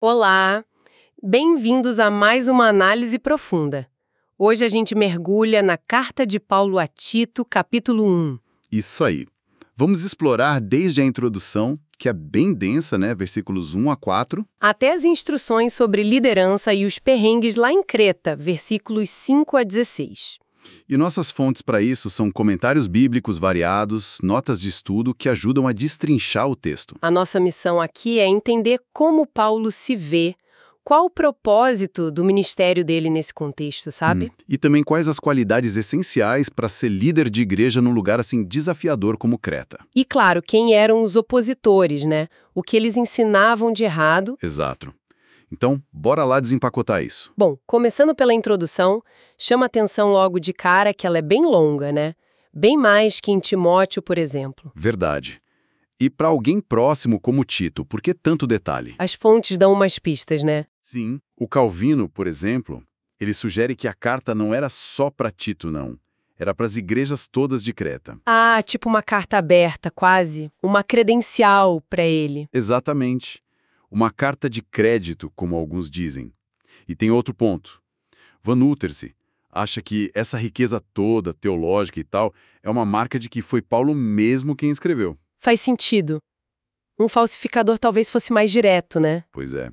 Olá! Bem-vindos a mais uma análise profunda. Hoje a gente mergulha na Carta de Paulo a Tito, capítulo 1. Isso aí. Vamos explorar desde a introdução, que é bem densa, né? Versículos 1 a 4. Até as instruções sobre liderança e os perrengues lá em Creta, versículos 5 a 16. E nossas fontes para isso são comentários bíblicos variados, notas de estudo que ajudam a destrinchar o texto. A nossa missão aqui é entender como Paulo se vê, qual o propósito do ministério dele nesse contexto, sabe? E também quais as qualidades essenciais para ser líder de igreja num lugar assim desafiador como Creta. E claro, quem eram os opositores, né? O que eles ensinavam de errado. Exato. Então, bora lá desempacotar isso. Bom, começando pela introdução, chama atenção logo de cara que ela é bem longa, né? Bem mais que em Timóteo, por exemplo. Verdade. E para alguém próximo como Tito, por que tanto detalhe? As fontes dão umas pistas, né? Sim. O Calvino, por exemplo, ele sugere que a carta não era só para Tito, não. Era para as igrejas todas de Creta. Ah, tipo uma carta aberta, quase. Uma credencial para ele. Exatamente. Uma carta de crédito, como alguns dizem. E tem outro ponto. Van Uterse acha que essa riqueza toda, teológica e tal, é uma marca de que foi Paulo mesmo quem escreveu. Faz sentido. Um falsificador talvez fosse mais direto, né? Pois é.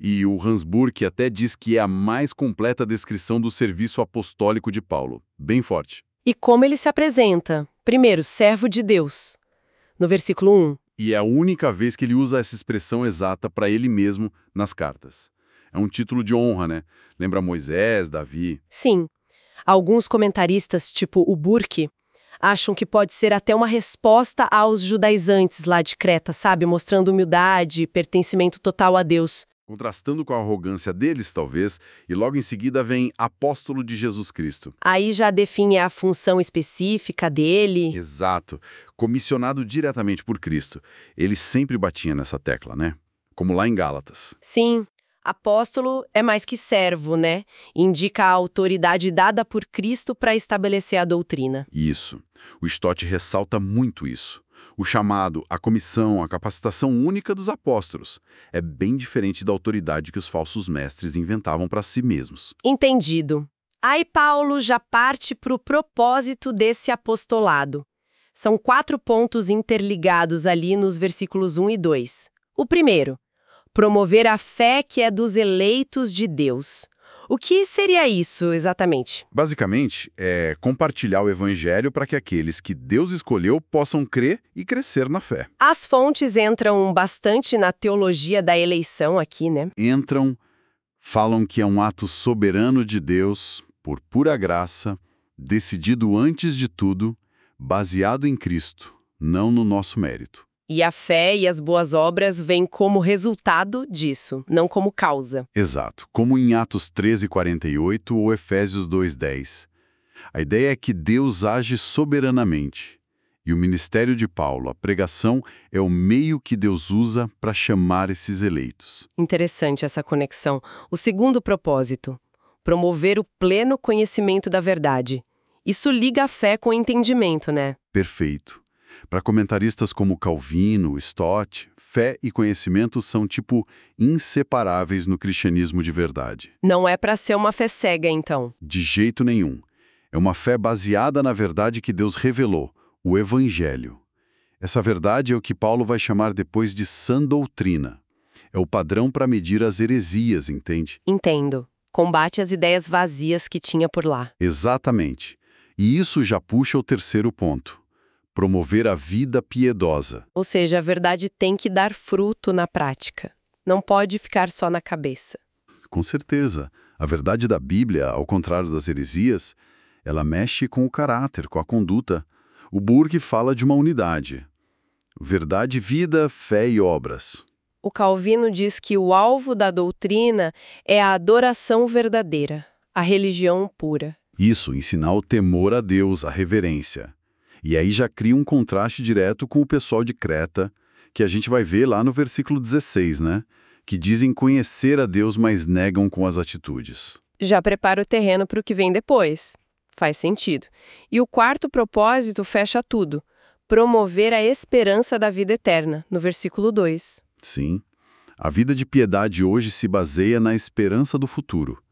E o Hans Burke até diz que é a mais completa descrição do serviço apostólico de Paulo. Bem forte. E como ele se apresenta? Primeiro, servo de Deus. No versículo 1. E é a única vez que ele usa essa expressão exata para ele mesmo nas cartas. É um título de honra, né? Lembra Moisés, Davi. Sim. Alguns comentaristas, tipo o Burke, acham que pode ser até uma resposta aos judaizantes lá de Creta, sabe? Mostrando humildade e pertencimento total a Deus. Contrastando com a arrogância deles, talvez, e logo em seguida vem apóstolo de Jesus Cristo. Aí já define a função específica dele. Exato. Comissionado diretamente por Cristo. Ele sempre batia nessa tecla, né? Como lá em Gálatas. Sim, apóstolo é mais que servo, né? Indica a autoridade dada por Cristo para estabelecer a doutrina. Isso. O Stott ressalta muito isso. O chamado, a comissão, a capacitação única dos apóstolos é bem diferente da autoridade que os falsos mestres inventavam para si mesmos. Entendido. Aí Paulo já parte para o propósito desse apostolado. São 4 pontos interligados ali nos versículos 1 e 2. O primeiro, promover a fé que é dos eleitos de Deus. O que seria isso exatamente? Basicamente, é compartilhar o evangelho para que aqueles que Deus escolheu possam crer e crescer na fé. As fontes entram bastante na teologia da eleição aqui, né? Falam que é um ato soberano de Deus, por pura graça, decidido antes de tudo, baseado em Cristo, não no nosso mérito. E a fé e as boas obras vêm como resultado disso, não como causa. Exato, como em Atos 13:48 ou Efésios 2:10. A ideia é que Deus age soberanamente. E o ministério de Paulo, a pregação, é o meio que Deus usa para chamar esses eleitos. Interessante essa conexão. O segundo propósito, promover o pleno conhecimento da verdade. Isso liga a fé com o entendimento, né? Perfeito. Para comentaristas como Calvino, Stott, fé e conhecimento são, tipo, inseparáveis no cristianismo de verdade. Não é para ser uma fé cega, então. De jeito nenhum. É uma fé baseada na verdade que Deus revelou, o Evangelho. Essa verdade é o que Paulo vai chamar depois de sã doutrina. É o padrão para medir as heresias, entende? Entendo. Combate as ideias vazias que tinha por lá. Exatamente. E isso já puxa o terceiro ponto. Promover a vida piedosa. Ou seja, a verdade tem que dar fruto na prática. Não pode ficar só na cabeça. Com certeza. A verdade da Bíblia, ao contrário das heresias, ela mexe com o caráter, com a conduta. O Burke fala de uma unidade. Verdade, vida, fé e obras. O Calvino diz que o alvo da doutrina é a adoração verdadeira, a religião pura. Isso, ensinar o temor a Deus, a reverência. E aí já cria um contraste direto com o pessoal de Creta, que a gente vai ver lá no versículo 16, né? Que dizem conhecer a Deus, mas negam com as atitudes. Já prepara o terreno para o que vem depois. Faz sentido. E o quarto propósito fecha tudo. Promover a esperança da vida eterna, no versículo 2. Sim. A vida de piedade hoje se baseia na esperança do futuro.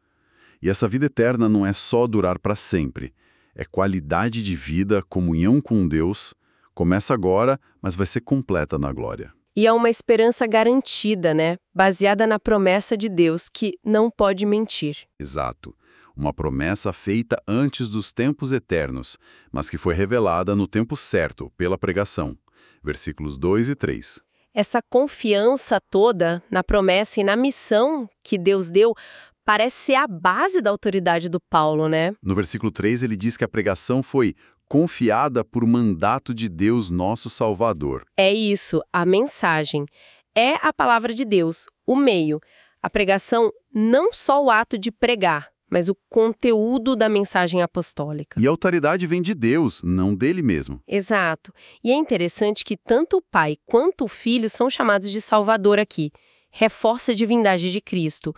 E essa vida eterna não é só durar para sempre. É qualidade de vida, comunhão com Deus. Começa agora, mas vai ser completa na glória. E é uma esperança garantida, né? Baseada na promessa de Deus, que não pode mentir. Exato. Uma promessa feita antes dos tempos eternos, mas que foi revelada no tempo certo, pela pregação. Versículos 2 e 3. Essa confiança toda na promessa e na missão que Deus deu parece ser a base da autoridade do Paulo, né? No versículo 3 ele diz que a pregação foi confiada por mandato de Deus nosso Salvador. É isso, a mensagem. É a palavra de Deus, o meio. A pregação, não só o ato de pregar, mas o conteúdo da mensagem apostólica. E a autoridade vem de Deus, não dele mesmo. Exato. E é interessante que tanto o pai quanto o filho são chamados de Salvador aqui. Reforça a divindade de Cristo.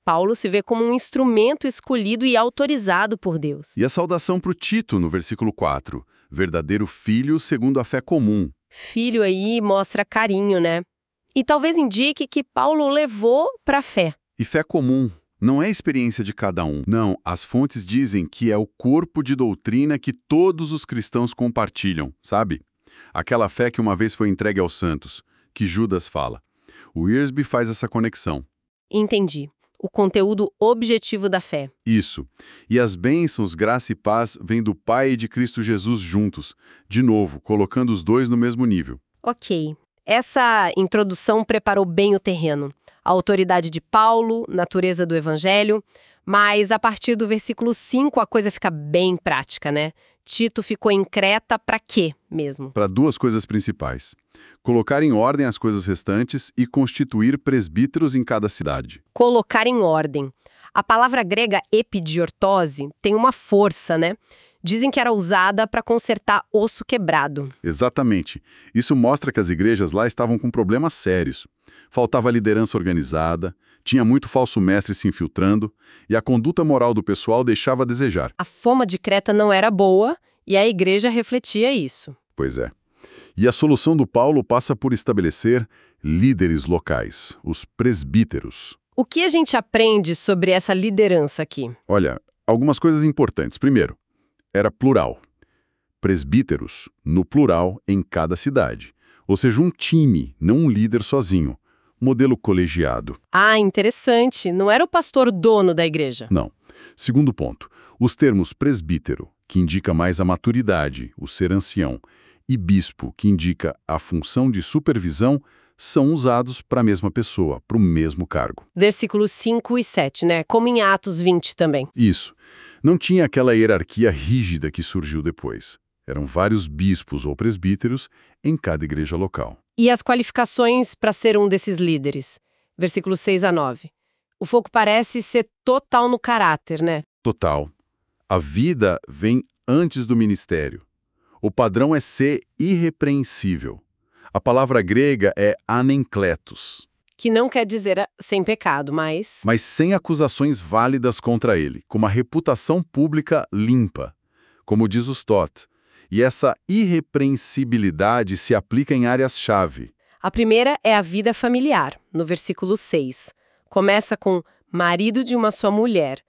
Paulo se vê como um instrumento escolhido e autorizado por Deus. E a saudação para o Tito, no versículo 4. Verdadeiro filho segundo a fé comum. Filho aí mostra carinho, né? E talvez indique que Paulo levou para a fé. E fé comum não é a experiência de cada um. Não, as fontes dizem que é o corpo de doutrina que todos os cristãos compartilham, sabe? Aquela fé que uma vez foi entregue aos santos, que Judas fala. O Wiersbe faz essa conexão. Entendi. O conteúdo objetivo da fé. Isso. E as bênçãos, graça e paz vêm do Pai e de Cristo Jesus juntos. De novo, colocando os dois no mesmo nível. Ok. Essa introdução preparou bem o terreno. A autoridade de Paulo, natureza do Evangelho, mas a partir do versículo 5 a coisa fica bem prática, né? Tito ficou em Creta para quê mesmo? Para duas coisas principais. Colocar em ordem as coisas restantes e constituir presbíteros em cada cidade. Colocar em ordem. A palavra grega epidiortose tem uma força, né? Dizem que era usada para consertar osso quebrado. Exatamente. Isso mostra que as igrejas lá estavam com problemas sérios. Faltava liderança organizada, tinha muito falso mestre se infiltrando, e a conduta moral do pessoal deixava a desejar. A fama de Creta não era boa, e a igreja refletia isso. Pois é. E a solução do Paulo passa por estabelecer líderes locais, os presbíteros. O que a gente aprende sobre essa liderança aqui? Olha, algumas coisas importantes. Primeiro, era plural. Presbíteros, no plural, em cada cidade. Ou seja, um time, não um líder sozinho. Modelo colegiado. Ah, interessante. Não era o pastor dono da igreja. Não. Segundo ponto, os termos presbítero, que indica mais a maturidade, o ser ancião, e bispo, que indica a função de supervisão, são usados para a mesma pessoa, para o mesmo cargo. Versículos 5 e 7, né? Como em Atos 20 também. Isso. Não tinha aquela hierarquia rígida que surgiu depois. Eram vários bispos ou presbíteros em cada igreja local. E as qualificações para ser um desses líderes? Versículos 6 a 9. O foco parece ser total no caráter, né? Total. A vida vem antes do ministério. O padrão é ser irrepreensível. A palavra grega é anenkletos. Que não quer dizer sem pecado, mas sem acusações válidas contra ele, com uma reputação pública limpa, como diz o Stott. E essa irrepreensibilidade se aplica em áreas-chave. A primeira é a vida familiar, no versículo 6. Começa com marido de uma só mulher.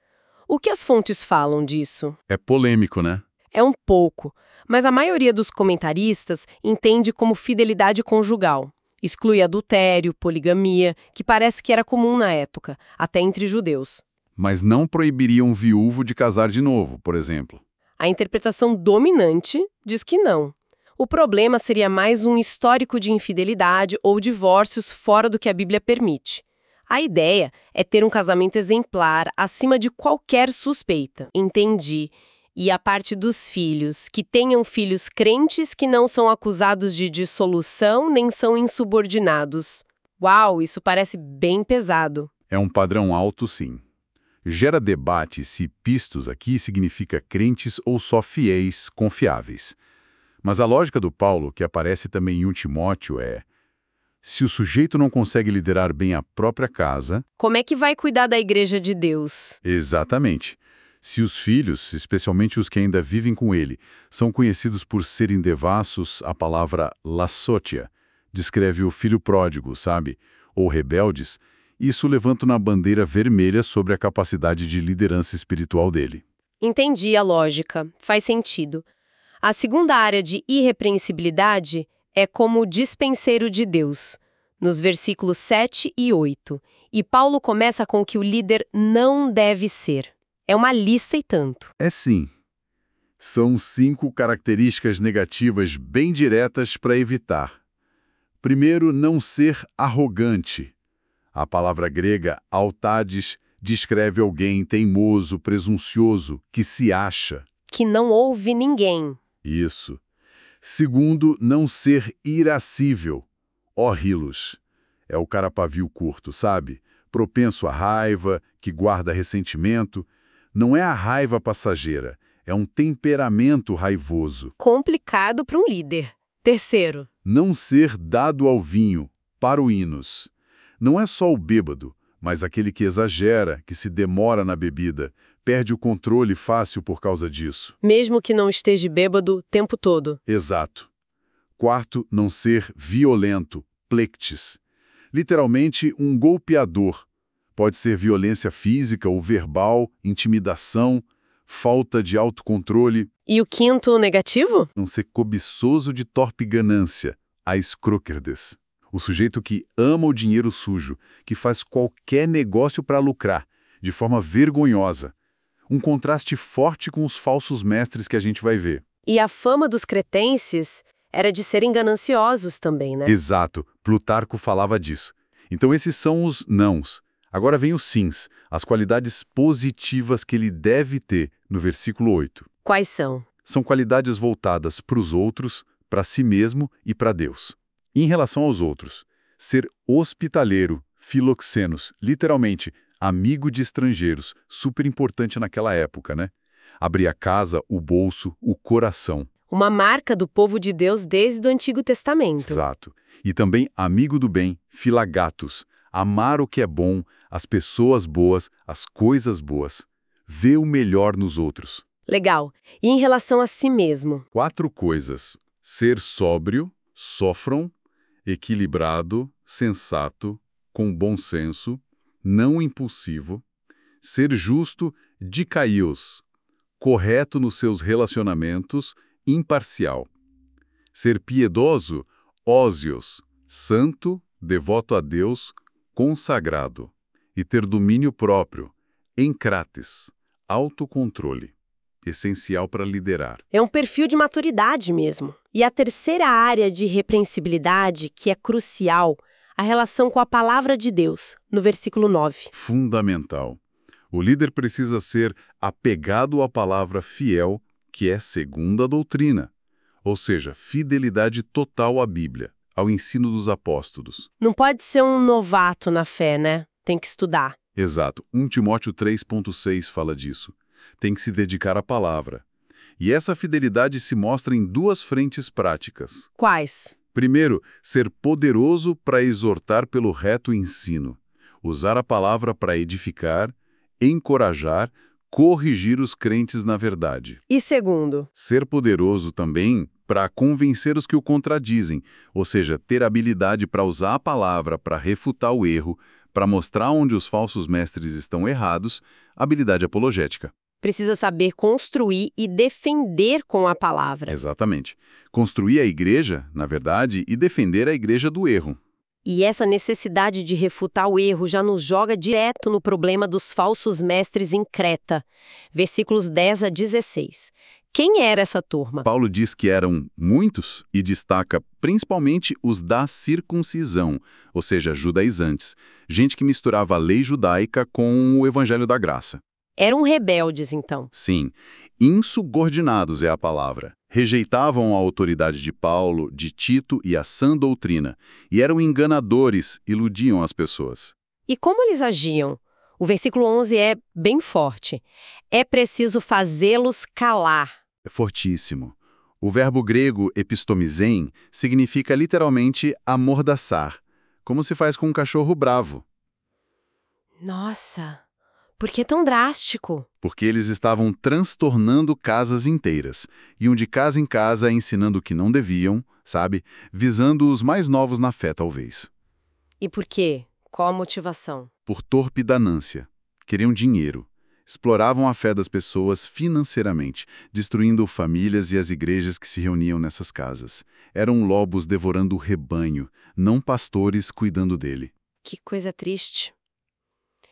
O que as fontes falam disso? É polêmico, né? É um pouco, mas a maioria dos comentaristas entende como fidelidade conjugal. Exclui adultério, poligamia, que parece que era comum na época, até entre judeus. Mas não proibiria um viúvo de casar de novo, por exemplo. A interpretação dominante diz que não. O problema seria mais um histórico de infidelidade ou divórcios fora do que a Bíblia permite. A ideia é ter um casamento exemplar acima de qualquer suspeita. Entendi. E a parte dos filhos, que tenham filhos crentes que não são acusados de dissolução nem são insubordinados. Uau, isso parece bem pesado. É um padrão alto, sim. Gera debate se pistos aqui significa crentes ou só fiéis, confiáveis. Mas a lógica do Paulo, que aparece também em 1 Timóteo, é: se o sujeito não consegue liderar bem a própria casa... Como é que vai cuidar da igreja de Deus? Exatamente. Se os filhos, especialmente os que ainda vivem com ele, são conhecidos por serem devassos, a palavra lassotia descreve o filho pródigo, sabe? ou rebeldes, isso levanta uma bandeira vermelha sobre a capacidade de liderança espiritual dele. Entendi a lógica, faz sentido. A segunda área de irrepreensibilidade é como dispenseiro de Deus, nos versículos 7 e 8. E Paulo começa com o que o líder não deve ser. É uma lista e tanto. É sim. São 5 características negativas bem diretas para evitar. Primeiro, não ser arrogante. A palavra grega autades descreve alguém teimoso, presunçoso, que se acha. Que não ouve ninguém. Isso. Segundo, não ser irascível. Orrilos. É o cara pavio curto, sabe? Propenso à raiva, que guarda ressentimento. Não é a raiva passageira, é um temperamento raivoso. Complicado para um líder. Terceiro. Não ser dado ao vinho, paruínos. Não é só o bêbado, mas aquele que exagera, que se demora na bebida, perde o controle fácil por causa disso. Mesmo que não esteja bêbado o tempo todo. Exato. Quarto, não ser violento, plectis. Literalmente, um golpeador. Pode ser violência física ou verbal, intimidação, falta de autocontrole. E o quinto negativo? Não ser cobiçoso de torpe ganância, a escróquerdes. O sujeito que ama o dinheiro sujo, que faz qualquer negócio para lucrar, de forma vergonhosa. Um contraste forte com os falsos mestres que a gente vai ver. E a fama dos cretenses era de serem gananciosos também, né? Exato, Plutarco falava disso. Então esses são os nãos. Agora vem os sims, as qualidades positivas que ele deve ter, no versículo 8. Quais são? São qualidades voltadas para os outros, para si mesmo e para Deus. Em relação aos outros, ser hospitaleiro, filoxenos, literalmente, amigo de estrangeiros, super importante naquela época, né? Abrir a casa, o bolso, o coração. Uma marca do povo de Deus desde o Antigo Testamento. Exato. E também amigo do bem, filagatos. Amar o que é bom, as pessoas boas, as coisas boas. Ver o melhor nos outros. Legal. E em relação a si mesmo? 4 coisas. Ser sóbrio, sófron, equilibrado, sensato, com bom senso, não impulsivo. Ser justo, dikaios, correto nos seus relacionamentos, imparcial. Ser piedoso, ósios, santo, devoto a Deus, consagrado. E ter domínio próprio, encrates, autocontrole. Essencial para liderar. É um perfil de maturidade mesmo. E a terceira área de irrepreensibilidade, que é crucial, a relação com a palavra de Deus, no versículo 9. Fundamental. O líder precisa ser apegado à palavra fiel, que é segundo a doutrina. Ou seja, fidelidade total à Bíblia, ao ensino dos apóstolos. Não pode ser um novato na fé, né? Tem que estudar. Exato. 1 Timóteo 3,6 fala disso. Tem que se dedicar à palavra. E essa fidelidade se mostra em 2 frentes práticas. Quais? Primeiro, ser poderoso para exortar pelo reto ensino. Usar a palavra para edificar, encorajar, corrigir os crentes na verdade. E segundo? Ser poderoso também para convencer os que o contradizem, ou seja, ter habilidade para usar a palavra para refutar o erro, para mostrar onde os falsos mestres estão errados, habilidade apologética. Precisa saber construir e defender com a palavra. Exatamente. Construir a igreja, na verdade, e defender a igreja do erro. E essa necessidade de refutar o erro já nos joga direto no problema dos falsos mestres em Creta. Versículos 10 a 16. Quem era essa turma? Paulo diz que eram muitos e destaca principalmente os da circuncisão, ou seja, judaizantes, gente que misturava a lei judaica com o evangelho da graça. Eram rebeldes, então. Sim, insubordinados é a palavra. Rejeitavam a autoridade de Paulo, de Tito e a sã doutrina, e eram enganadores, iludiam as pessoas. E como eles agiam? O versículo 11 é bem forte. É preciso fazê-los calar. É fortíssimo. O verbo grego epistomizein significa literalmente amordaçar, como se faz com um cachorro bravo. Nossa, por que tão drástico? Porque eles estavam transtornando casas inteiras, iam de casa em casa ensinando o que não deviam, sabe? Visando os mais novos na fé, talvez. E por quê? Qual a motivação? Por torpe ganância. Queriam dinheiro. Exploravam a fé das pessoas financeiramente, destruindo famílias e as igrejas que se reuniam nessas casas. Eram lobos devorando o rebanho, não pastores cuidando dele. Que coisa triste.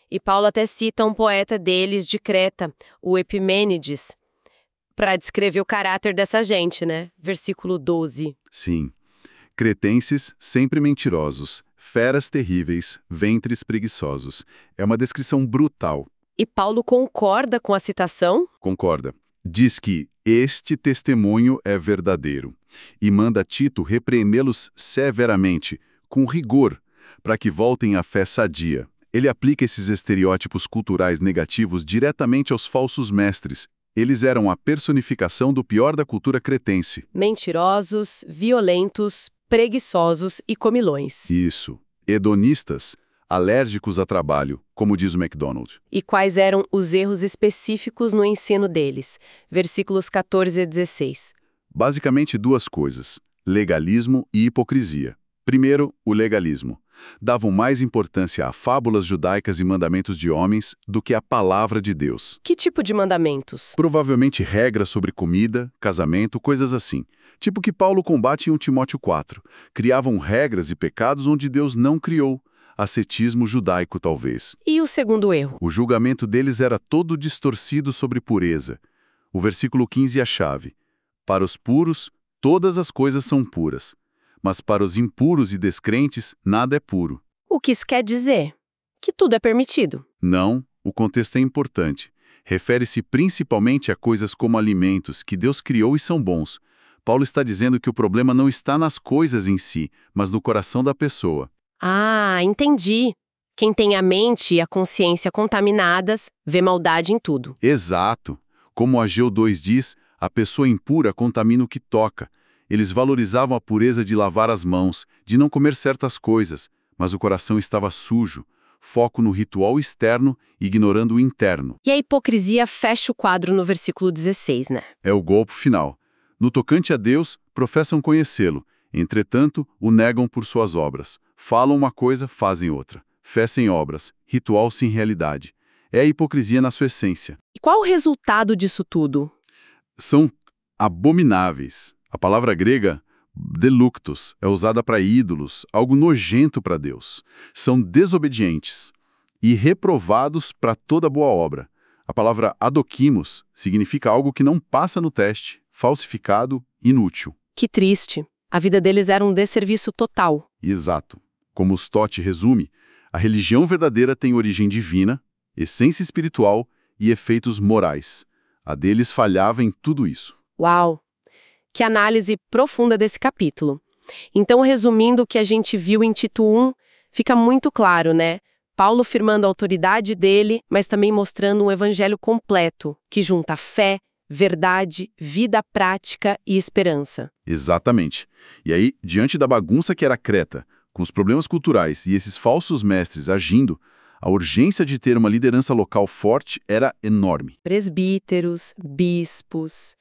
E Paulo até cita um poeta deles de Creta, o Epimênides, para descrever o caráter dessa gente, né? Versículo 12. Sim. Cretenses sempre mentirosos, feras terríveis, ventres preguiçosos. É uma descrição brutal. E Paulo concorda com a citação? Concorda? Diz que este testemunho é verdadeiro e manda Tito repreendê-los severamente, com rigor, para que voltem à fé sadia. Ele aplica esses estereótipos culturais negativos diretamente aos falsos mestres. Eles eram a personificação do pior da cultura cretense. Mentirosos, violentos, preguiçosos e comilões. Isso. Hedonistas, alérgicos a trabalho, como diz o MacDonald. E quais eram os erros específicos no ensino deles? Versículos 14 a 16. Basicamente duas coisas: legalismo e hipocrisia. Primeiro, o legalismo. Davam mais importância a fábulas judaicas e mandamentos de homens do que a palavra de Deus. Que tipo de mandamentos? Provavelmente regras sobre comida, casamento, coisas assim. Tipo que Paulo combate em 1 Timóteo 4. Criavam regras e pecados onde Deus não criou. Ascetismo judaico, talvez. E o segundo erro? O julgamento deles era todo distorcido sobre pureza. O versículo 15 é a chave. Para os puros, todas as coisas são puras. Mas para os impuros e descrentes, nada é puro. O que isso quer dizer? Que tudo é permitido. Não, o contexto é importante. Refere-se principalmente a coisas como alimentos, que Deus criou e são bons. Paulo está dizendo que o problema não está nas coisas em si, mas no coração da pessoa. Ah, entendi. Quem tem a mente e a consciência contaminadas, vê maldade em tudo. Exato. Como Ageu 2 diz, a pessoa impura contamina o que toca. Eles valorizavam a pureza de lavar as mãos, de não comer certas coisas, mas o coração estava sujo, foco no ritual externo, ignorando o interno. E a hipocrisia fecha o quadro no versículo 16, né? É o golpe final. No tocante a Deus, professam conhecê-lo, entretanto, o negam por suas obras. Falam uma coisa, fazem outra. Fé sem obras, ritual sem realidade. É a hipocrisia na sua essência. E qual o resultado disso tudo? São abomináveis. A palavra grega, deluctos, é usada para ídolos, algo nojento para Deus. São desobedientes e reprovados para toda boa obra. A palavra adokimos significa algo que não passa no teste, falsificado, inútil. Que triste. A vida deles era um desserviço total. Exato. Como Stott resume, a religião verdadeira tem origem divina, essência espiritual e efeitos morais. A deles falhava em tudo isso. Uau! Que análise profunda desse capítulo. Então, resumindo o que a gente viu em Tito 1, fica muito claro, né? Paulo firmando a autoridade dele, mas também mostrando um evangelho completo, que junta fé, verdade, vida prática e esperança. Exatamente. E aí, diante da bagunça que era Creta, com os problemas culturais e esses falsos mestres agindo, a urgência de ter uma liderança local forte era enorme. Presbíteros, bispos,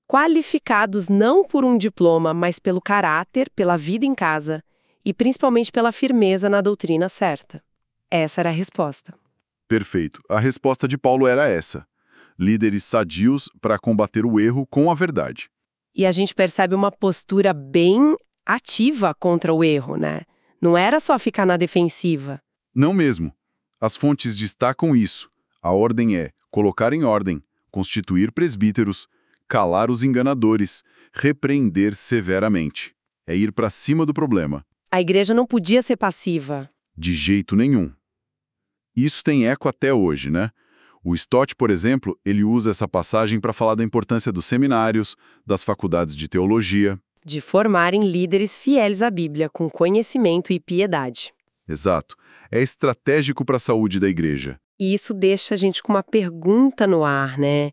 qualificados não por um diploma, mas pelo caráter, pela vida em casa e principalmente pela firmeza na doutrina certa. Essa era a resposta. Perfeito. A resposta de Paulo era essa. Líderes sadios para combater o erro com a verdade. E a gente percebe uma postura bem ativa contra o erro, né? Não era só ficar na defensiva. Não mesmo. As fontes destacam isso. A ordem é colocar em ordem, constituir presbíteros, calar os enganadores, repreender severamente. É ir para cima do problema. A igreja não podia ser passiva. De jeito nenhum. Isso tem eco até hoje, né? O Stott, por exemplo, ele usa essa passagem para falar da importância dos seminários, das faculdades de teologia. De formarem líderes fiéis à Bíblia, com conhecimento e piedade. Exato. É estratégico para a saúde da igreja. E isso deixa a gente com uma pergunta no ar, né?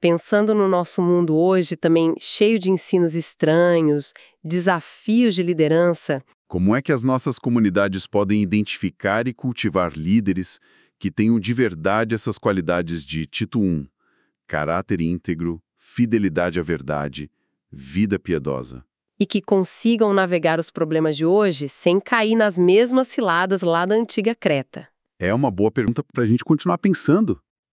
Pensando no nosso mundo hoje, também cheio de ensinos estranhos, desafios de liderança. Como é que as nossas comunidades podem identificar e cultivar líderes que tenham de verdade essas qualidades de Tito 1, caráter íntegro, fidelidade à verdade, vida piedosa? e que consigam navegar os problemas de hoje sem cair nas mesmas ciladas lá da antiga Creta. É uma boa pergunta para a gente continuar pensando.